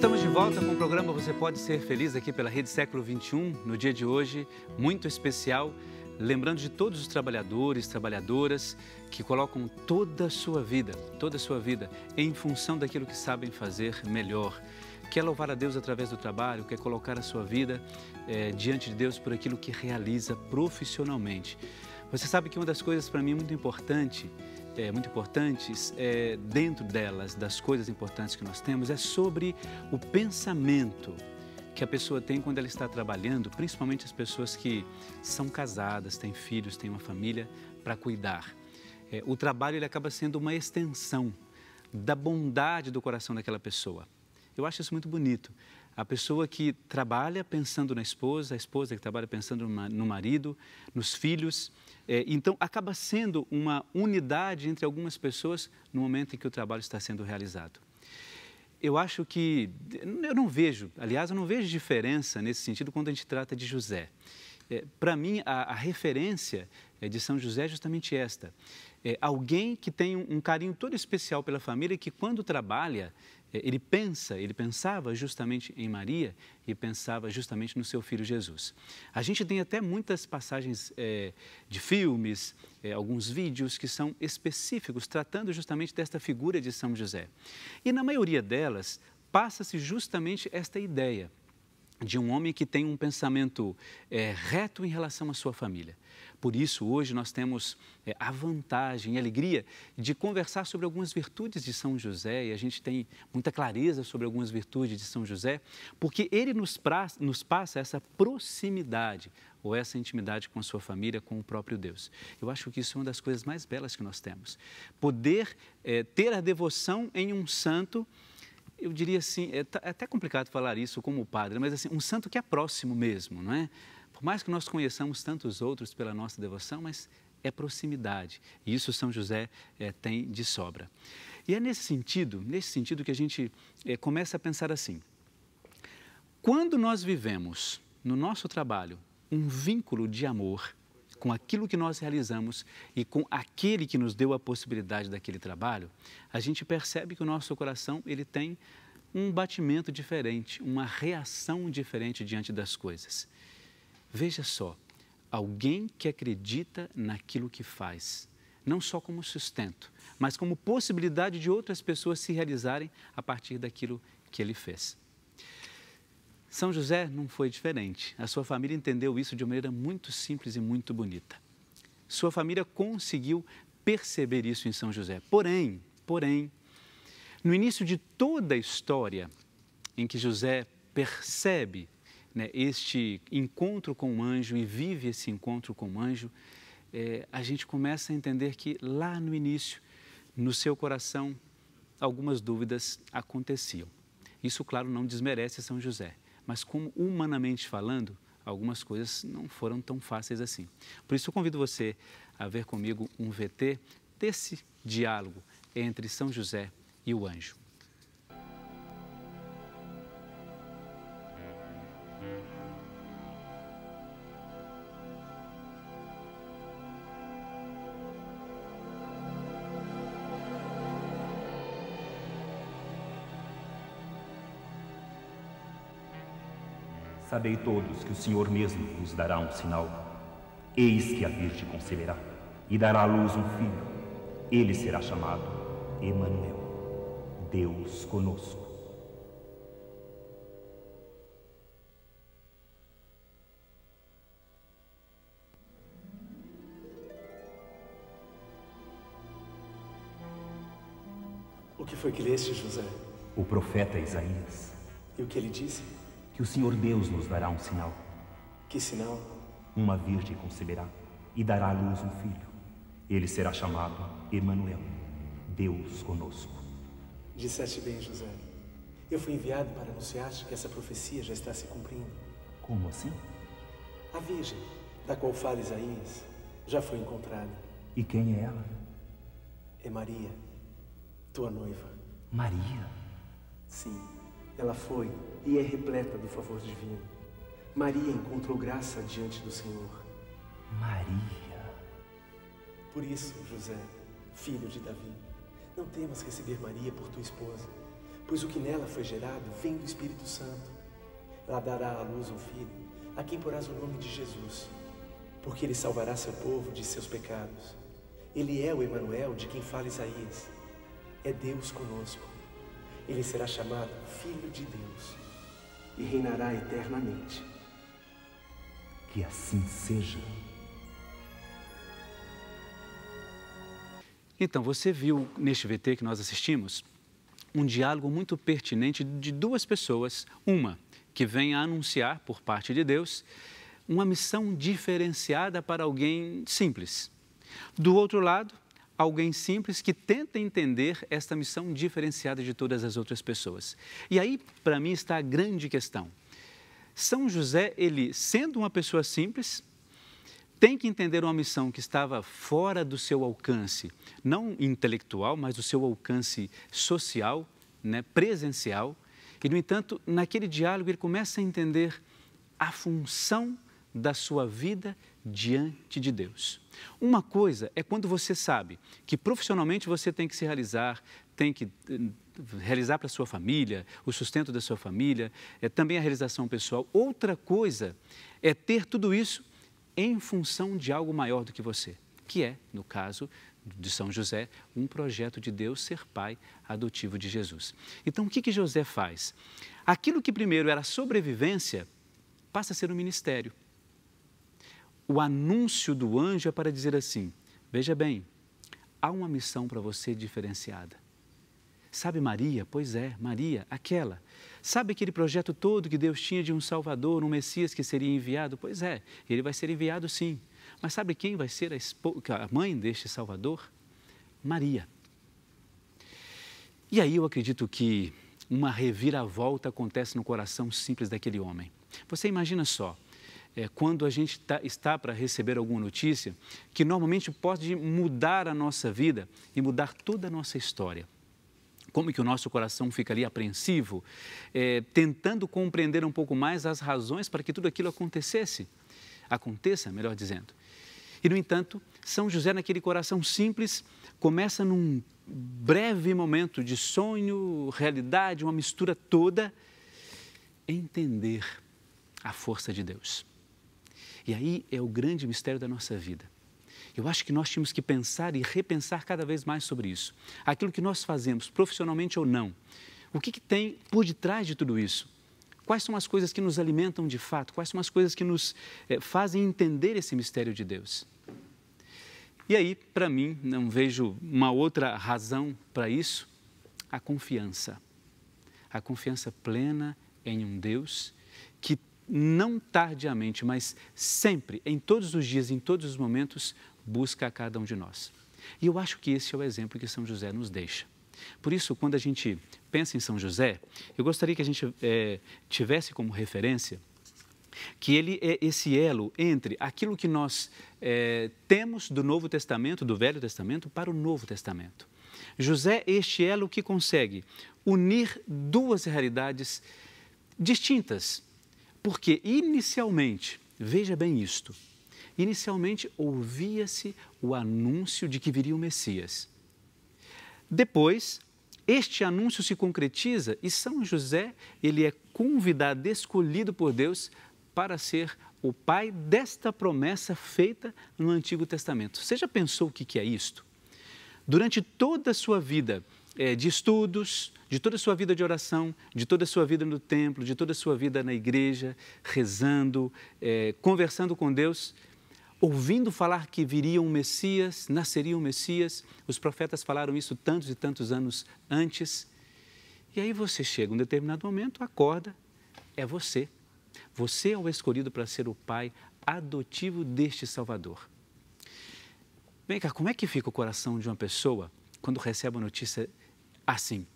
Estamos de volta com o programa Você Pode Ser Feliz aqui pela Rede Século XXI, no dia de hoje, muito especial, lembrando de todos os trabalhadores, trabalhadoras que colocam toda a sua vida em função daquilo que sabem fazer melhor. Quer louvar a Deus através do trabalho, quer colocar a sua vida diante de Deus por aquilo que realiza profissionalmente. Você sabe que uma das coisas para mim muito importantes, dentro delas, das coisas importantes que nós temos, é sobre o pensamento que a pessoa tem quando ela está trabalhando, principalmente as pessoas que são casadas, têm filhos, têm uma família para cuidar. O trabalho ele acaba sendo uma extensão da bondade do coração daquela pessoa. Eu acho isso muito bonito. A pessoa que trabalha pensando na esposa, a esposa que trabalha pensando no marido, nos filhos. Então, acaba sendo uma unidade entre algumas pessoas no momento em que o trabalho está sendo realizado. Eu acho que, eu não vejo diferença nesse sentido quando a gente trata de José. Para mim, a referência de São José é justamente esta. Alguém que tem um carinho todo especial pela família e que quando trabalha, ele pensava justamente em Maria e pensava justamente no seu filho Jesus. A gente tem até muitas passagens de filmes, alguns vídeos que são específicos, tratando justamente desta figura de São José. E na maioria delas, passa-se justamente esta ideia de um homem que tem um pensamento reto em relação à sua família. Por isso, hoje nós temos a vantagem e a alegria de conversar sobre algumas virtudes de São José, e a gente tem muita clareza sobre algumas virtudes de São José, porque ele nos passa essa proximidade ou essa intimidade com a sua família, com o próprio Deus. Eu acho que isso é uma das coisas mais belas que nós temos. Poder ter a devoção em um santo. Eu diria assim, é até complicado falar isso como padre, mas assim, um santo que é próximo mesmo, não é? Por mais que nós conheçamos tantos outros pela nossa devoção, mas é proximidade. E isso São José tem de sobra. E é nesse sentido que a gente começa a pensar assim. Quando nós vivemos no nosso trabalho um vínculo de amor com aquilo que nós realizamos e com aquele que nos deu a possibilidade daquele trabalho, a gente percebe que o nosso coração ele tem um batimento diferente, uma reação diferente diante das coisas. Veja só, alguém que acredita naquilo que faz, não só como sustento, mas como possibilidade de outras pessoas se realizarem a partir daquilo que ele fez. São José não foi diferente. A sua família entendeu isso de uma maneira muito simples e muito bonita. Sua família conseguiu perceber isso em São José. Porém, no início de toda a história em que José percebe este encontro com o anjo e vive esse encontro com o anjo, a gente começa a entender que lá no início, no seu coração, algumas dúvidas aconteciam. Isso, claro, não desmerece São José. Mas como humanamente falando, algumas coisas não foram tão fáceis assim. Por isso eu convido você a ver comigo um VT desse diálogo entre São José e o anjo. Sabei todos que o Senhor mesmo nos dará um sinal. Eis que a Virgem conceberá e dará à luz um filho. Ele será chamado Emanuel, Deus conosco. O que foi que leste, José? O profeta Isaías. E o que ele disse? Que o Senhor Deus nos dará um sinal. Que sinal? Uma virgem conceberá e dará à luz um filho. Ele será chamado Emanuel, Deus conosco. Disseste bem, José. Eu fui enviado para anunciar-te que essa profecia já está se cumprindo. Como assim? A virgem, da qual fala Isaías, já foi encontrada. E quem é ela? É Maria, tua noiva. Maria? Sim, ela foi e é repleta do favor divino. Maria encontrou graça diante do Senhor. Maria. Por isso, José, filho de Davi, não temas receber Maria por tua esposa, pois o que nela foi gerado vem do Espírito Santo. Ela dará à luz um filho, a quem porás o nome de Jesus, porque ele salvará seu povo de seus pecados. Ele é o Emanuel de quem fala Isaías. É Deus conosco. Ele será chamado Filho de Deus e reinará eternamente. Que assim seja. Então, você viu neste VT que nós assistimos um diálogo muito pertinente de duas pessoas. Uma que vem a anunciar, por parte de Deus, uma missão diferenciada para alguém simples. Do outro lado, alguém simples que tenta entender esta missão diferenciada de todas as outras pessoas. E aí, para mim, está a grande questão. São José, ele, sendo uma pessoa simples, tem que entender uma missão que estava fora do seu alcance, não intelectual, mas do seu alcance social, né, presencial. E, no entanto, naquele diálogo, ele começa a entender a função da sua vida diante de Deus. Uma coisa é quando você sabe que profissionalmente você tem que se realizar, tem que realizar para a sua família, o sustento da sua família, também a realização pessoal. Outra coisa é ter tudo isso em função de algo maior do que você, que é, no caso de São José, um projeto de Deus ser pai adotivo de Jesus. Então, o que José faz? Aquilo que primeiro era sobrevivência, passa a ser um ministério. O anúncio do anjo é para dizer assim, veja bem, há uma missão para você diferenciada. Sabe Maria? Pois é, Maria, aquela. Sabe aquele projeto todo que Deus tinha de um Salvador, um Messias que seria enviado? Pois é, ele vai ser enviado sim. Mas sabe quem vai ser a mãe deste Salvador? Maria. E aí eu acredito que uma reviravolta acontece no coração simples daquele homem. Você imagina só, quando a gente está para receber alguma notícia que normalmente pode mudar a nossa vida e mudar toda a nossa história. Como que o nosso coração ficaria apreensivo, tentando compreender um pouco mais as razões para que tudo aquilo aconteça, melhor dizendo. E, no entanto, São José, naquele coração simples, começa num breve momento de sonho, realidade, uma mistura toda, entender a força de Deus. E aí é o grande mistério da nossa vida. Eu acho que nós tínhamos que pensar e repensar cada vez mais sobre isso. Aquilo que nós fazemos, profissionalmente ou não, o que tem por detrás de tudo isso? Quais são as coisas que nos alimentam de fato? Quais são as coisas que nos fazem entender esse mistério de Deus? E aí, para mim, não vejo uma outra razão para isso, a confiança. A confiança plena em um Deus que não tardiamente, mas sempre, em todos os dias, em todos os momentos, busca a cada um de nós. E eu acho que esse é o exemplo que São José nos deixa. Por isso, quando a gente pensa em São José, eu gostaria que a gente tivesse como referência que ele é esse elo entre aquilo que nós temos do Novo Testamento, do Velho Testamento, para o Novo Testamento. José é este elo que consegue unir duas realidades distintas, porque inicialmente, veja bem isto, inicialmente ouvia-se o anúncio de que viria o Messias. Depois, este anúncio se concretiza e São José, ele é convidado, escolhido por Deus para ser o pai desta promessa feita no Antigo Testamento. Você já pensou o que é isto? Durante toda a sua vida de estudos, de toda a sua vida de oração, de toda a sua vida no templo, de toda a sua vida na igreja, rezando, conversando com Deus, ouvindo falar que viria um Messias, nasceria um Messias, os profetas falaram isso tantos e tantos anos antes. E aí você chega, em um determinado momento, acorda, é você. Você é o escolhido para ser o pai adotivo deste Salvador. Vem cá, como é que fica o coração de uma pessoa quando recebe uma notícia assim?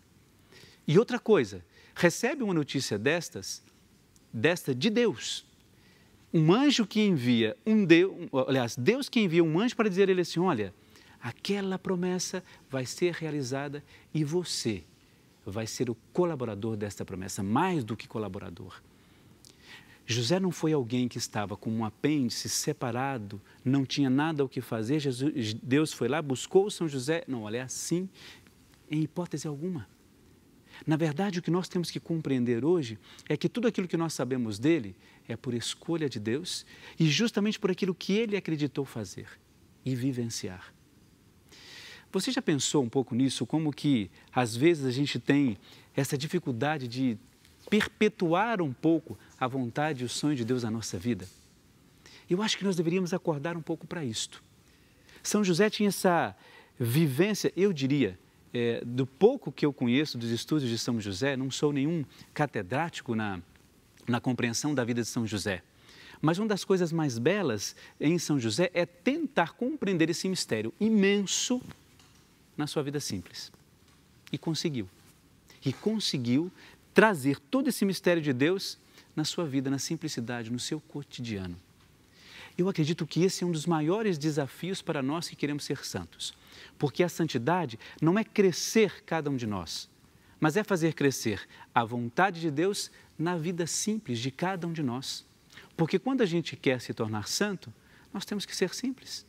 E outra coisa, recebe uma notícia desta de Deus. Um anjo que envia Deus que envia um anjo para dizer a ele assim, olha, aquela promessa vai ser realizada e você vai ser o colaborador desta promessa, mais do que colaborador. José não foi alguém que estava com um apêndice separado, não tinha nada o que fazer, Deus foi lá, buscou São José. Não, olha, é assim, em hipótese alguma. Na verdade, o que nós temos que compreender hoje é que tudo aquilo que nós sabemos dele é por escolha de Deus e justamente por aquilo que ele acreditou fazer e vivenciar. Você já pensou um pouco nisso, como que às vezes a gente tem essa dificuldade de perpetuar um pouco a vontade e o sonho de Deus na nossa vida? Eu acho que nós deveríamos acordar um pouco para isto. São José tinha essa vivência, eu diria, do pouco que eu conheço dos estudos de São José, não sou nenhum catedrático na compreensão da vida de São José. Mas uma das coisas mais belas em São José é tentar compreender esse mistério imenso na sua vida simples. E conseguiu. E conseguiu trazer todo esse mistério de Deus na sua vida, na simplicidade, no seu cotidiano. Eu acredito que esse é um dos maiores desafios para nós que queremos ser santos. Porque a santidade não é crescer cada um de nós, mas é fazer crescer a vontade de Deus na vida simples de cada um de nós. Porque quando a gente quer se tornar santo, nós temos que ser simples.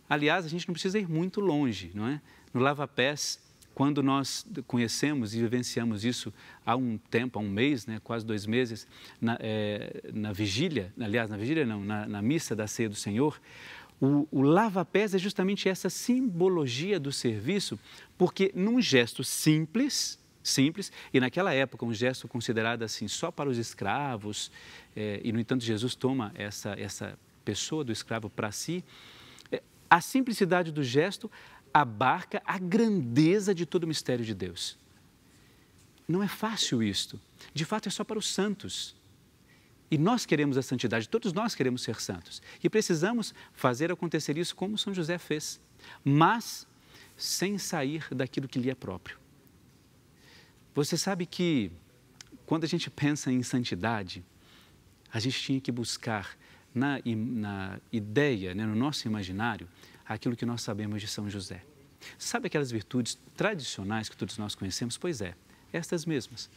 Aliás, a gente não precisa ir muito longe, não é? No Lava Pés, quando nós conhecemos e vivenciamos isso há um tempo, há um mês, né, quase 2 meses, na vigília, aliás, na vigília não, na missa da Ceia do Senhor, o lava-pés é justamente essa simbologia do serviço, porque num gesto simples, e naquela época um gesto considerado assim só para os escravos, e no entanto Jesus toma essa pessoa do escravo para si, a simplicidade do gesto abarca a grandeza de todo o mistério de Deus. Não é fácil isto, de fato é só para os santos. E nós queremos a santidade, todos nós queremos ser santos. E precisamos fazer acontecer isso como São José fez, mas sem sair daquilo que lhe é próprio. Você sabe que quando a gente pensa em santidade, a gente tinha que buscar na ideia, né, no nosso imaginário, aquilo que nós sabemos de São José. Sabe aquelas virtudes tradicionais que todos nós conhecemos? Pois é, estas mesmas.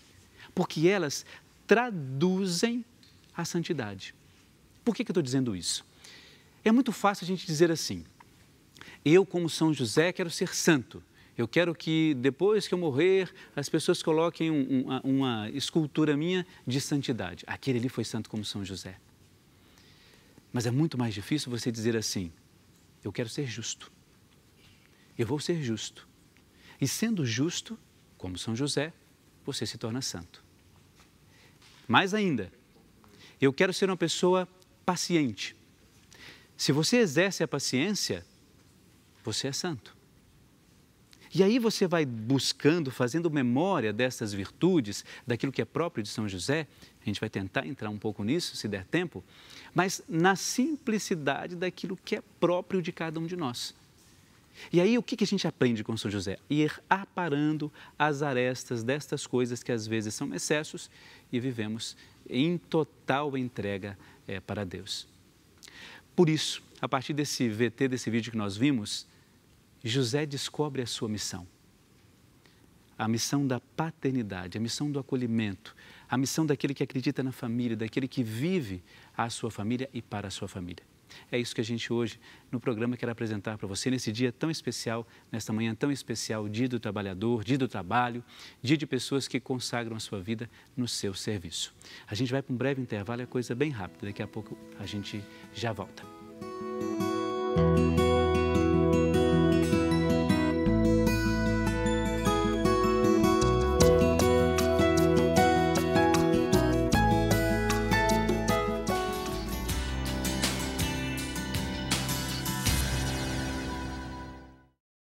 Porque elas traduzem a santidade. Por que eu estou dizendo isso? É muito fácil a gente dizer assim, eu como São José quero ser santo, eu quero que depois que eu morrer as pessoas coloquem uma escultura minha de santidade. Aquele ali foi santo como São José. Mas é muito mais difícil você dizer assim, eu quero ser justo, eu vou ser justo. E sendo justo, como São José, você se torna santo. Mais ainda, eu quero ser uma pessoa paciente. Se você exerce a paciência, você é santo. E aí você vai buscando, fazendo memória dessas virtudes, daquilo que é próprio de São José, a gente vai tentar entrar um pouco nisso, se der tempo, mas na simplicidade daquilo que é próprio de cada um de nós. E aí o que a gente aprende com São José? Ir aparando as arestas destas coisas que às vezes são excessos e vivemos em total entrega para Deus. Por isso, a partir desse VT, desse vídeo que nós vimos, José descobre a sua missão. A missão da paternidade, a missão do acolhimento, a missão daquele que acredita na família, daquele que vive a sua família e para a sua família. É isso que a gente hoje, no programa, quer apresentar para você nesse dia tão especial, nesta manhã tão especial, dia do trabalhador, dia do trabalho, dia de pessoas que consagram a sua vida no seu serviço. A gente vai para um breve intervalo, é coisa bem rápida, daqui a pouco a gente já volta.